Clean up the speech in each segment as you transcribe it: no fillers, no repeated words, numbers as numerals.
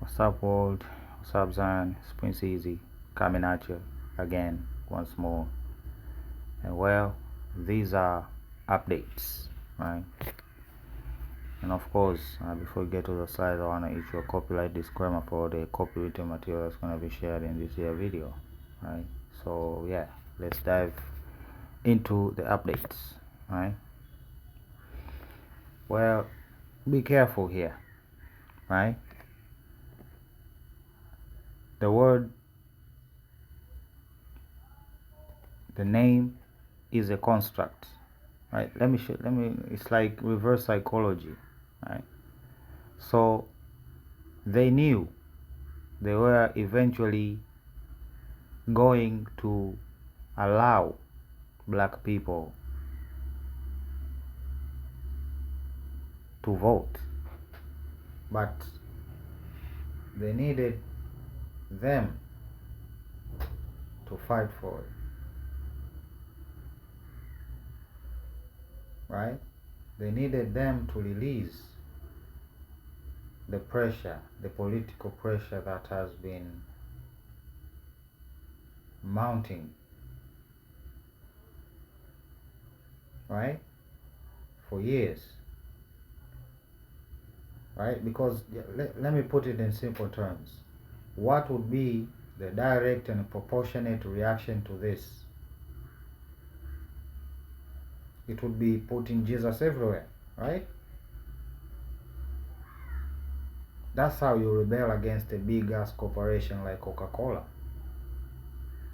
What's up, world? What's up, Zion? It's Prince Easy coming at you again once more. And well, these are updates, right? And of course, before we get to the slides, I want to issue a copyright disclaimer for the copywritten material that's going to be shared in this here video, right? So yeah, let's dive into the updates, right? Well, be careful here, right? The name is a construct, right? It's like reverse psychology, right? So they knew they were eventually going to allow black people to vote, but they needed them to fight for it, right? They needed them to release the pressure, the political pressure that has been mounting, right, for years, right? Because let me put it in simple terms. What would be the direct and proportionate reaction to this? It would be putting Jesus everywhere, right? That's how you rebel against a big ass corporation like Coca-Cola,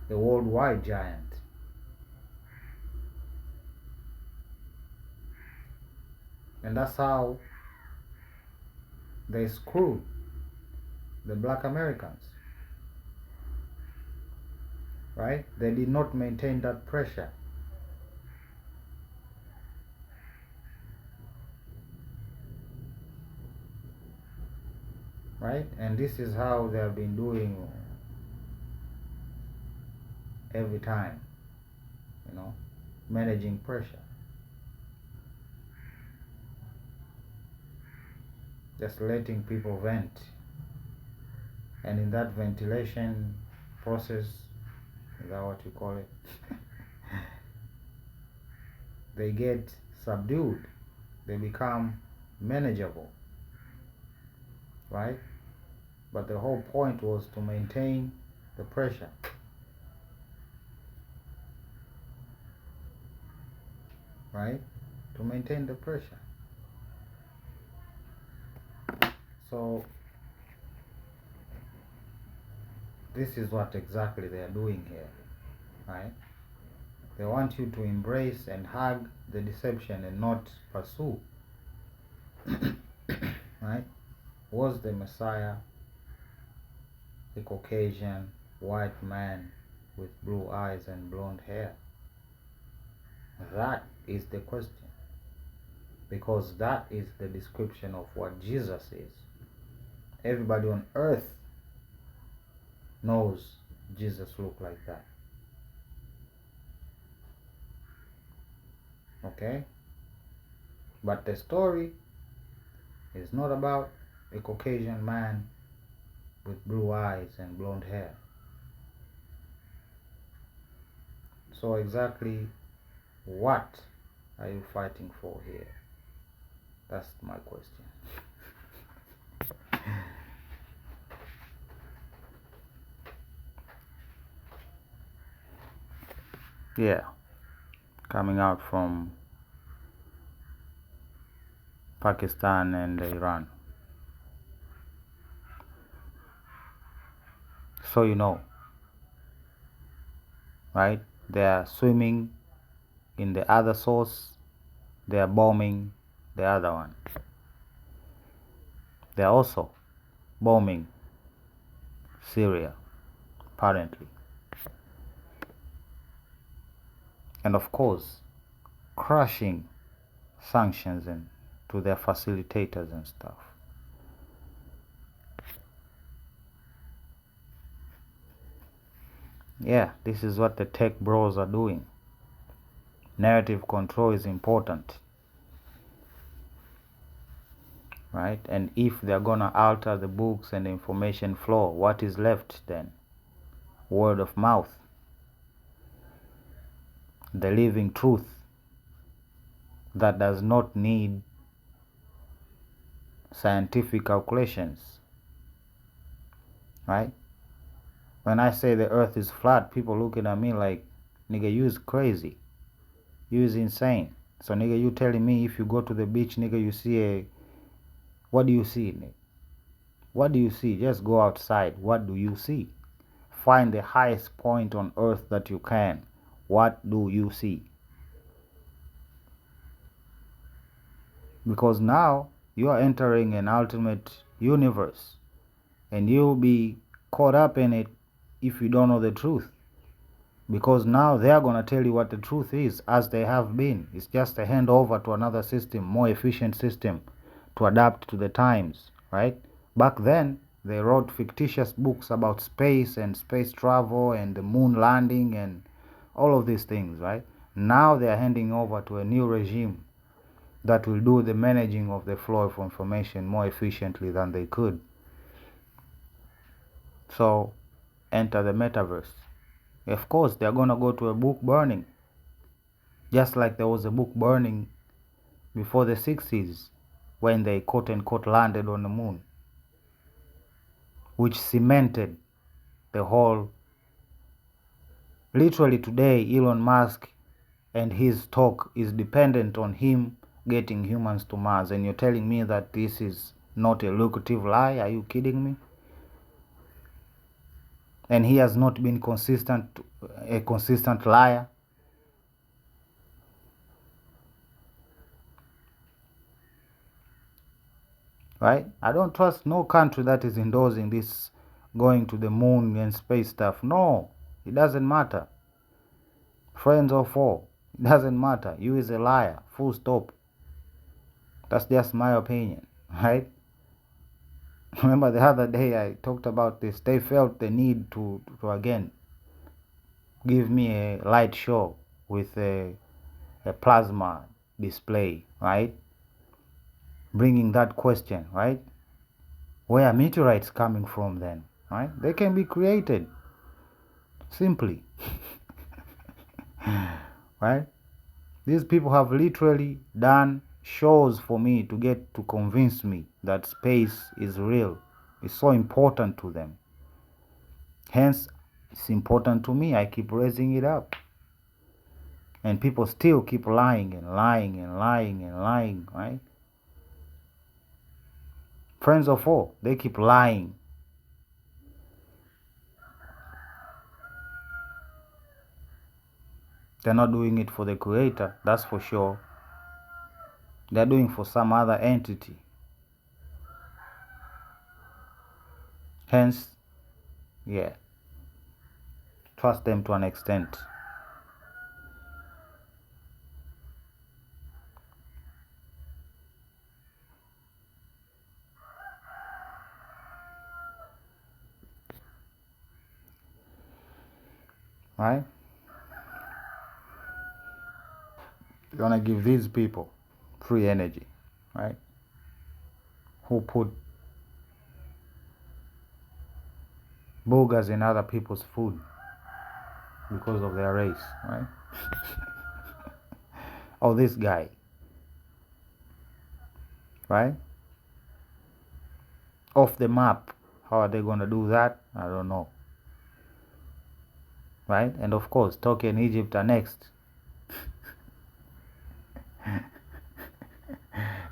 the worldwide giant. And that's how they screwed the black Americans, right? They did not maintain that pressure. Right? And this is how they have been doing every time, managing pressure. Just letting people vent. And in that ventilation process, is that what you call it? They get subdued. They become manageable. Right? But the whole point was to maintain the pressure. Right? To maintain the pressure. So this is what exactly they are doing here, right? They want you to embrace and hug the deception and not pursue. Right? Was the Messiah a Caucasian white man with blue eyes and blonde hair? That is the question, because that is the description of what Jesus is. Everybody on earth knows Jesus looked like that. Okay? But the story is not about a Caucasian man with blue eyes and blonde hair. So exactly what are you fighting for here? That's my question. Yeah, coming out from Pakistan and Iran. So right? They are swimming in the other source. They are bombing the other one. They are also bombing Syria, apparently. And of course, crushing sanctions and to their facilitators and stuff. Yeah, this is what the tech bros are doing. Narrative control is important. right? And if they're gonna alter the books and the information flow, what is left then? Word of mouth, the living truth that does not need scientific calculations, right? When I say the earth is flat, people looking at me like, nigga, you is crazy, you is insane. So nigga, you telling me if you go to the beach, nigga, you see what do you see, nigga? What do you see? Just go outside. What do you see? Find the highest point on earth that you can. What do you see? Because now you are entering an ultimate universe, and you'll be caught up in it if you don't know the truth. Because now they are going to tell you what the truth is, as they have been. It's just a handover to another system, more efficient system, to adapt to the times, right? Back then, they wrote fictitious books about space and space travel and the moon landing and all of these things, right? Now they are handing over to a new regime that will do the managing of the flow of information more efficiently than they could. So, enter the metaverse. Of course, they're going to go to a book burning. Just like there was a book burning before the 60s when they quote unquote landed on the moon, which cemented the whole. Literally today, Elon Musk and his talk is dependent on him getting humans to Mars. And you're telling me that this is not a lucrative lie? Are you kidding me? And he has not been a consistent liar. Right? I don't trust no country that is endorsing this going to the moon and space stuff. No, it doesn't matter. Friends or foe, it doesn't matter. You is a liar, full stop. That's just my opinion, right? Remember the other day I talked about this. They felt the need to again give me a light show with a plasma display, right? Bringing that question, right? Where are meteorites coming from then, right? They can be created simply. Right? These people have literally done shows for me to convince me that space is real. It's so important to them. Hence, it's important to me. I keep raising it up. And people still keep lying and lying and lying and lying, right? Friends of all, they keep lying. They're not doing it for the creator, that's for sure. They're doing for some other entity. Hence, yeah, trust them to an extent. Right? You're gonna give these people free energy, right? Who put boogers in other people's food because of their race, right? Oh, this guy, right? Off the map. How are they gonna do that? I don't know. Right? And of course, Turkey and Egypt are next.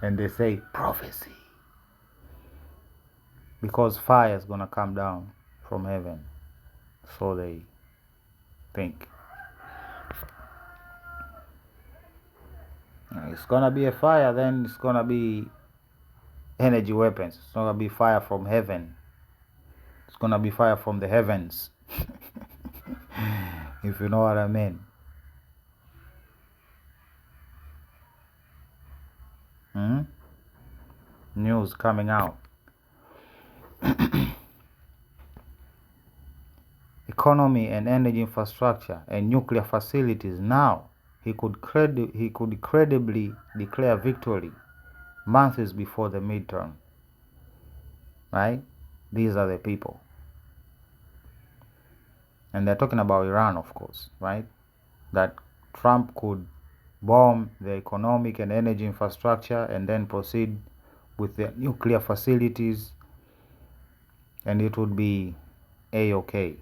And they say prophecy. Because fire is gonna come down from heaven. So they think. It's gonna be a fire, then it's gonna be energy weapons. It's not gonna be fire from heaven. It's gonna be fire from the heavens. If you know what I mean. News coming out. Economy and energy infrastructure and nuclear facilities. Now he could credibly declare victory months before the midterm, right? These are the people. And they're talking about Iran, of course, right? That Trump could bomb the economic and energy infrastructure and then proceed with the nuclear facilities, and it would be A-okay.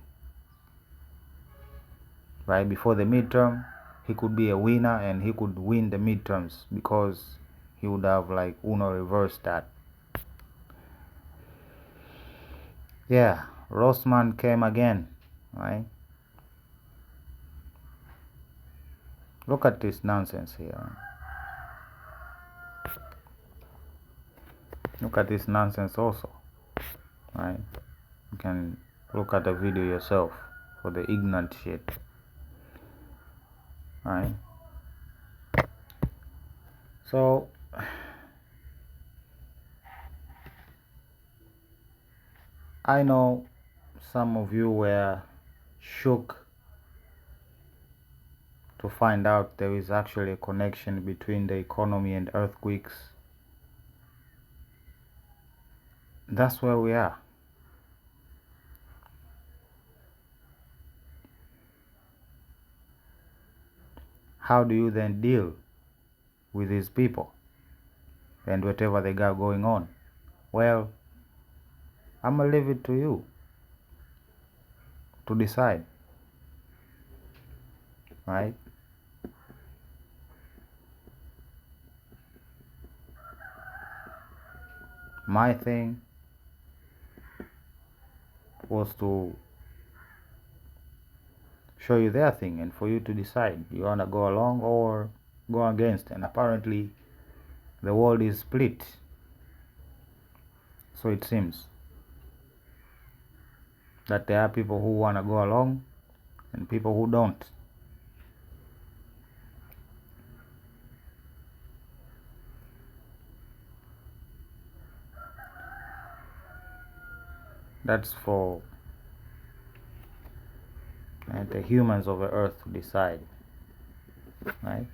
Right? Before the midterm, he could be a winner and he could win the midterms because he would have like Uno reversed that. Yeah, Rossmann came again, right? Look at this nonsense here. Look at this nonsense also, right? You can look at the video yourself for the ignorant shit, right? So I know some of you were shook to find out there is actually a connection between the economy and earthquakes. That's where we are. How do you then deal with these people and whatever they got going on? Well, I'm gonna leave it to you to decide, right? My thing was to show you their thing and for you to decide. You wanna go along or go against, and apparently the world is split. So it seems that there are people who wanna go along and people who don't. That's for the humans of the earth to decide, right?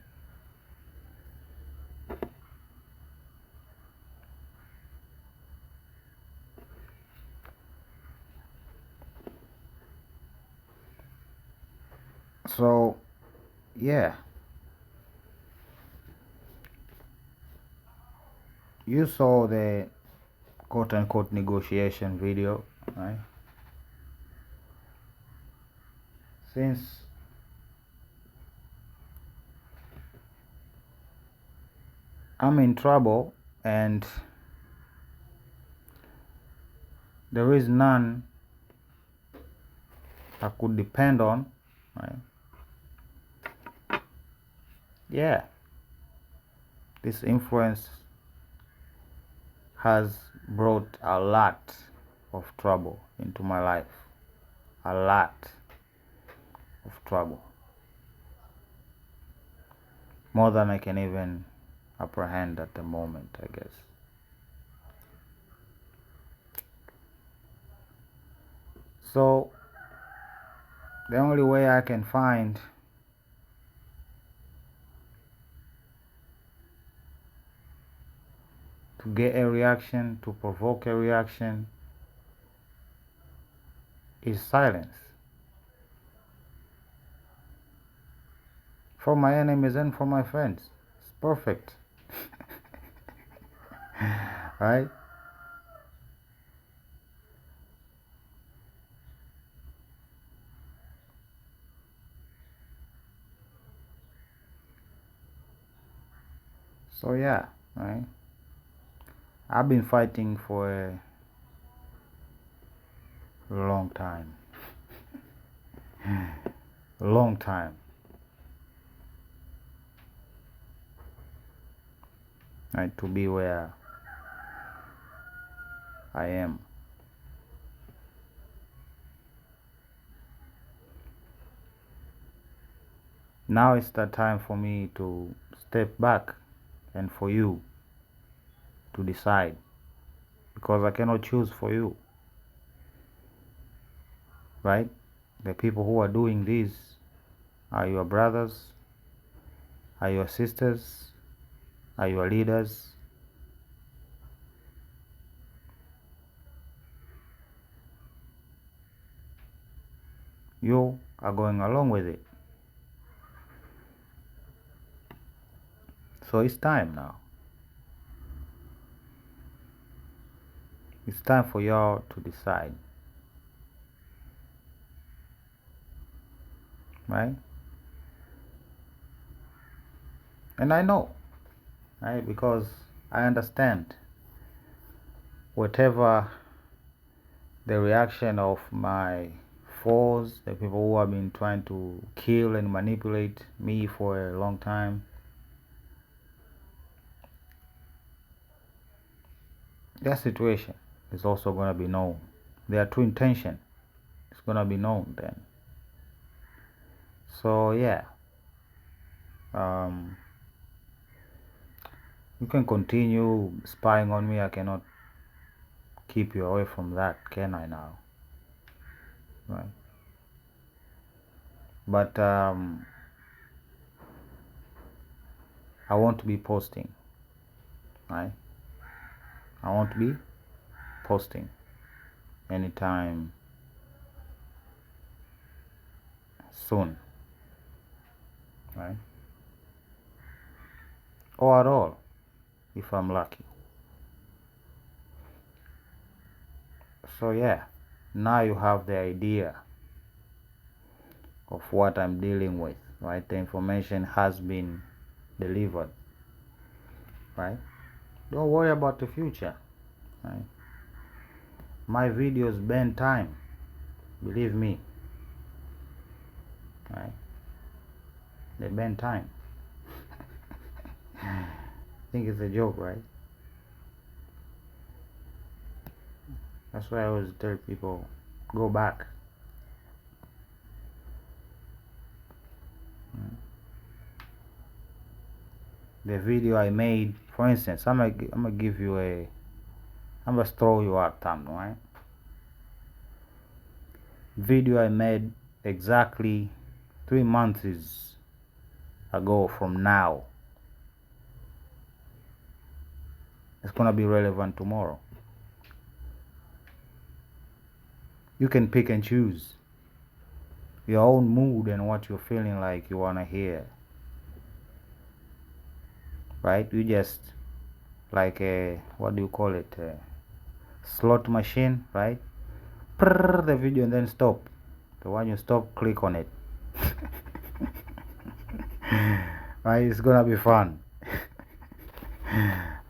So yeah, you saw the quote-unquote negotiation video, right? Since I'm in trouble and there is none I could depend on, right? Yeah, this influence has brought a lot of trouble into my life. A lot of trouble. More than I can even apprehend at the moment, I guess. So the only way I can find to get a reaction, to provoke a reaction, is silence. For my enemies and for my friends. It's perfect. Right? So yeah, right? I've been fighting for a long time. Long time. Right, to be where I am. Now it's the time for me to step back and for you to decide, because I cannot choose for you, right? The people who are doing this are your brothers, are your sisters, are your leaders, you are going along with it. So it's time now. It's time for y'all to decide. Right? And I know, right? Because I understand whatever the reaction of my foes, the people who have been trying to kill and manipulate me for a long time, their situation is also going to be known. Their true intention is going to be known then. So yeah, you can continue spying on me. I cannot keep you away from that, can I now? Right? But I won't be posting, right? I won't be posting anytime soon, right? Or at all, if I'm lucky. So yeah, now you have the idea of what I'm dealing with, right? The information has been delivered, right? Don't worry about the future, right? My videos burn time, believe me, right? They burn time. I think it's a joke, right? That's why I always tell people, go back. The video I made, for instance, I'm gonna give you I'm gonna throw you out something, right? Video I made exactly 3 months ago from now. It's gonna be relevant tomorrow. You can pick and choose your own mood and what you're feeling like you wanna hear, right? You just like a, what do you call it, a slot machine, right? Prrr, the video and then stop. So when you stop, click on it. Right? It's gonna be fun.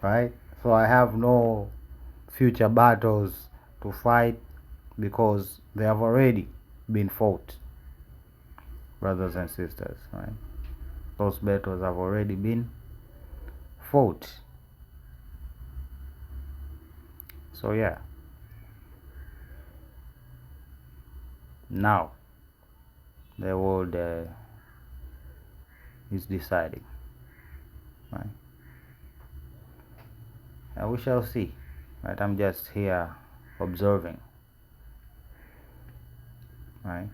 Right? So I have no future battles to fight because they have already been fought, brothers and sisters, right? Those battles have already been fought. So yeah, now the world is deciding, right? And we shall see, right? I'm just here observing, right?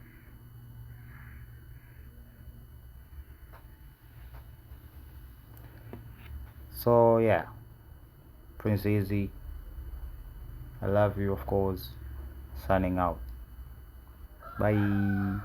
So yeah, Prince Easy, I love you, of course. Signing out. Bye.